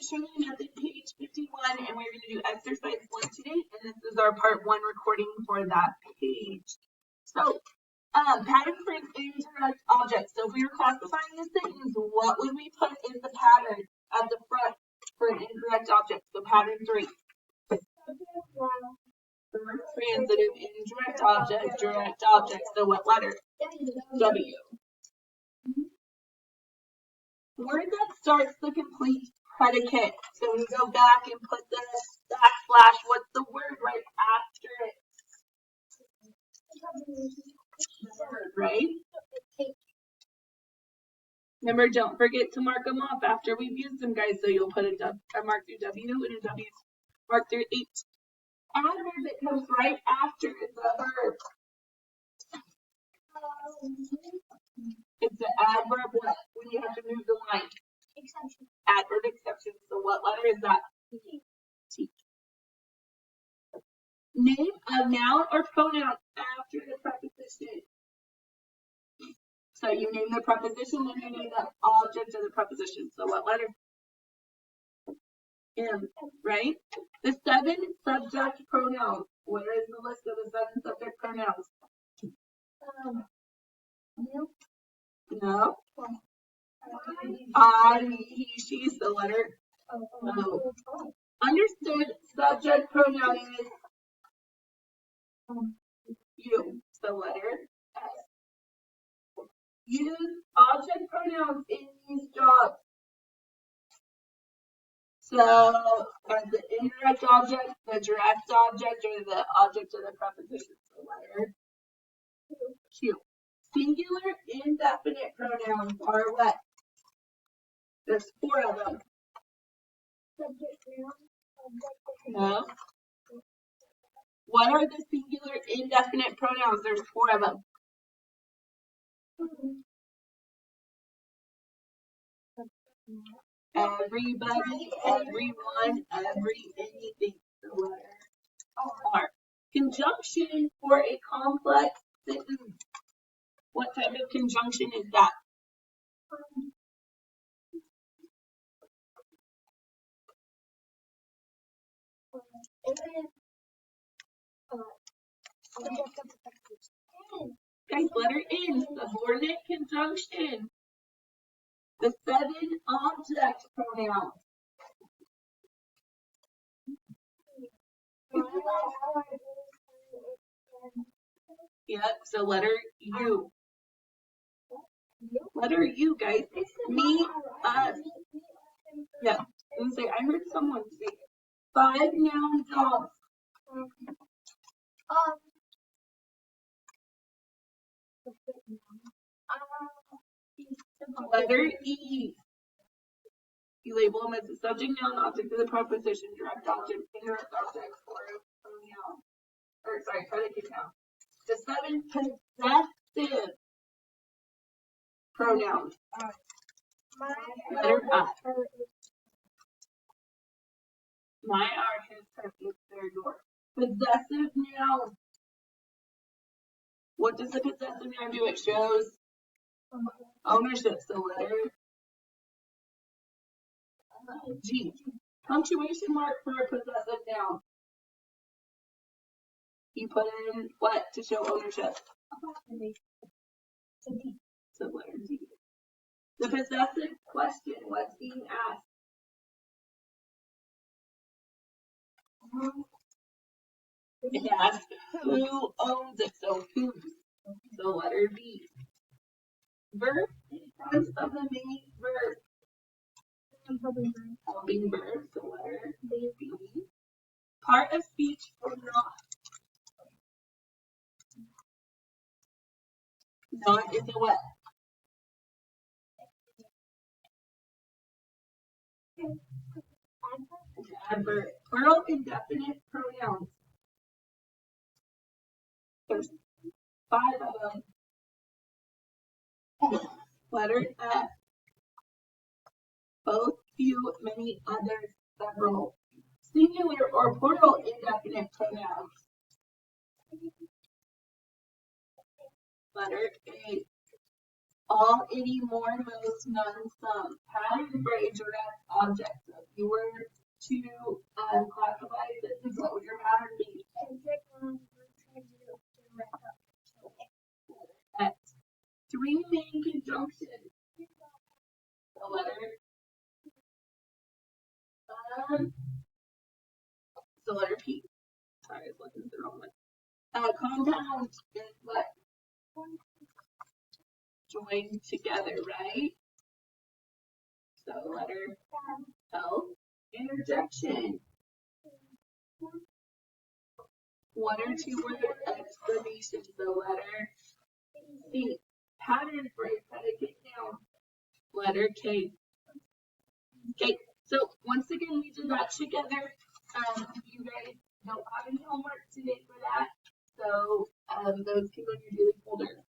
Shurley method, page 51, and we're going to do exercise 1 today, and this is our part 1 recording for that page. So, pattern for an indirect object. So if we were classifying a sentence, what would we put in the pattern at the front for an indirect object? So pattern 3. Transitive, indirect object, direct object. So what letter? W. Word that starts the complete predicate. So we go back and put the backslash. What's the word right after it? Word, right? Remember, don't forget to mark them off after we've used them, guys. So you'll put a mark through W and a W mark through H. Adverb that comes right after the verb. It's the adverb what? When you have to move the line. Exception. Adverb exception. So what letter is that? T. Name a noun or pronoun after the preposition. So you name the preposition, then you name the object of the preposition. So what letter? M, right? The 7 subject pronouns. Where is the list of the 7 subject pronouns? No. I, he, she is the letter O. Understood subject pronoun is you, the letter S. Use object pronouns in these jobs. So, as the indirect object, the direct object, or the object of the preposition, the letter Q. Singular indefinite pronouns are what? There's 4 of them. Subject noun. No. What are the singular indefinite pronouns? There's 4 of them. Everybody, everyone, anything. The letter R. Conjunction for a complex sentence. What type of conjunction is that? Guys, letter N, subordinate conjunction. The 7 object pronouns. Yep, so letter U. Letter U, guys. Me, us. Yeah, I heard someone say 5 noun jobs. Letter E. You label them as the subject, noun, object of the preposition, direct object, indirect object, or pronoun. Or sorry, predicate noun. The 7 possessive pronouns. Letter I. My, our, his, her, its, their, your. Possessive noun. What does the possessive noun do? It shows ownership. So letter G. Punctuation mark for a possessive noun. You put in what to show ownership? So letter D. The possessive question. What's being asked? It asks who owns it. So who. So letter B. Verb in front of the main verb. Helping verb. So letter B. Part of speech or not. Not is a what? Adverb. Plural indefinite pronouns. There's 5 of them. Letter F. Both, few, many, others, several. Singular or plural indefinite pronouns. Letter A. All, any, more, most, none, some. Pattern for a direct object. So if you were So letter P. Sorry, I was looking at the wrong one. Compound is what? Joined together, right? So letter L. Interjection. One or two word explanations. The letter C. Pattern for a predicate noun. Letter K. Okay, so once again, we did that together. You guys don't have any homework today for that, so those can go in your daily folder.